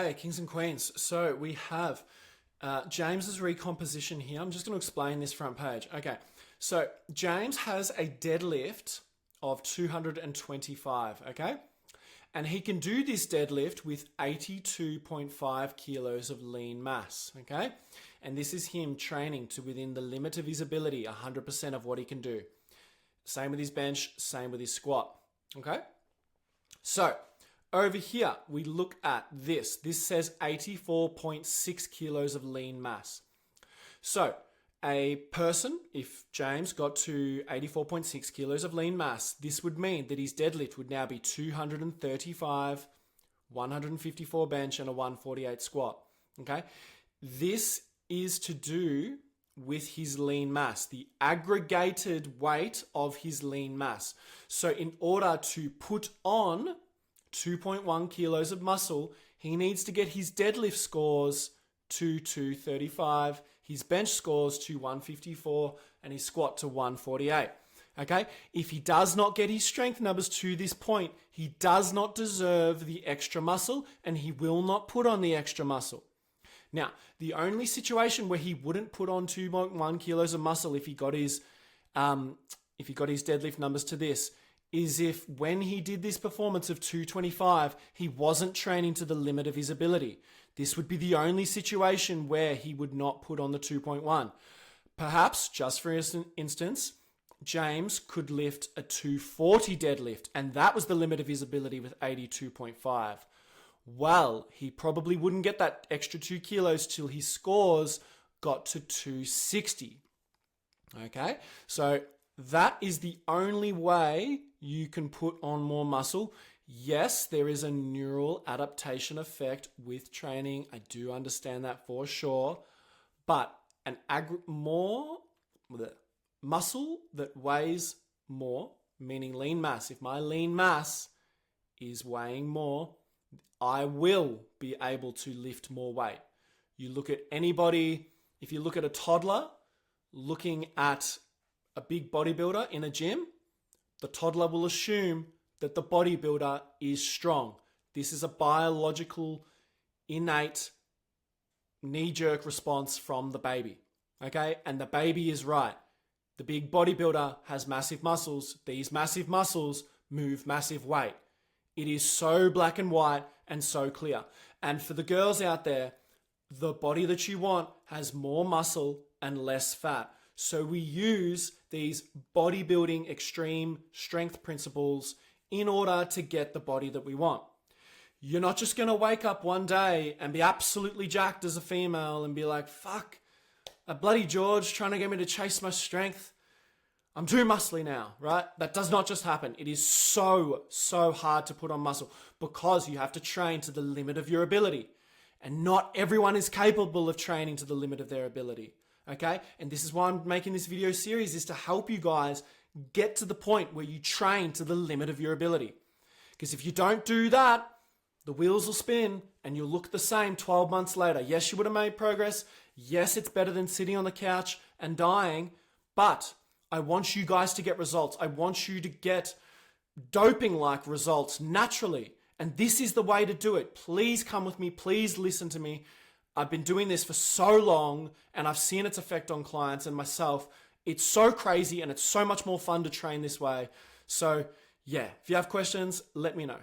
Hey, kings and queens. So we have James's recomposition here. I'm just going to explain this front page. Okay, so James has a deadlift of 225, okay? And he can do this deadlift with 82.5 kilos of lean mass, okay? And this is him training to within the limit of his ability, 100% of what he can do. Same with his bench, same with his squat, okay? So over here, we look at this. This says 84.6 kilos of lean mass. So a person, if James got to 84.6 kilos of lean mass, this would mean that his deadlift would now be 235, 154 bench, and a 148 squat. Okay, this is to do with his lean mass, the aggregated weight of his lean mass. So in order to put on 2.1 kilos of muscle, he needs to get his deadlift scores to 235, his bench scores to 154, and his squat to 148. Okay, if he does not get his strength numbers to this point, he does not deserve the extra muscle, and he will not put on the extra muscle. Now, the only situation where he wouldn't put on 2.1 kilos of muscle if he got his deadlift numbers to this is if when he did this performance of 225, he wasn't training to the limit of his ability. This would be the only situation where he would not put on the 2.1. Perhaps, just for instance, James could lift a 240 deadlift, and that was the limit of his ability with 82.5. Well, he probably wouldn't get that extra 2 kilos till his scores got to 260. Okay, so that is the only way you can put on more muscle. Yes, there is a neural adaptation effect with training. I do understand that for sure. But muscle that weighs more, meaning lean mass. If my lean mass is weighing more, I will be able to lift more weight. You look at anybody, if you look at a toddler looking at a big bodybuilder in a gym, the toddler will assume that the bodybuilder is strong. This is a biological, innate, knee-jerk response from the baby. Okay? And the baby is right. The big bodybuilder has massive muscles. These massive muscles move massive weight. It is so black and white and so clear. And for the girls out there, the body that you want has more muscle and less fat. So we use these bodybuilding extreme strength principles in order to get the body that we want. You're not just going to wake up one day and be absolutely jacked as a female and be like, fuck, a bloody George trying to get me to chase my strength. I'm too muscly now, right? That does not just happen. It is so hard to put on muscle because you have to train to the limit of your ability. And not everyone is capable of training to the limit of their ability. Okay? And this is why I'm making this video series, is to help you guys get to the point where you train to the limit of your ability. Because if you don't do that, the wheels will spin and you'll look the same 12 months later. Yes, you would have made progress. Yes, it's better than sitting on the couch and dying. But I want you guys to get results. I want you to get doping-like results naturally. And this is the way to do it. Please come with me. Please listen to me. I've been doing this for so long and I've seen its effect on clients and myself. It's so crazy and it's so much more fun to train this way. So yeah, if you have questions, let me know.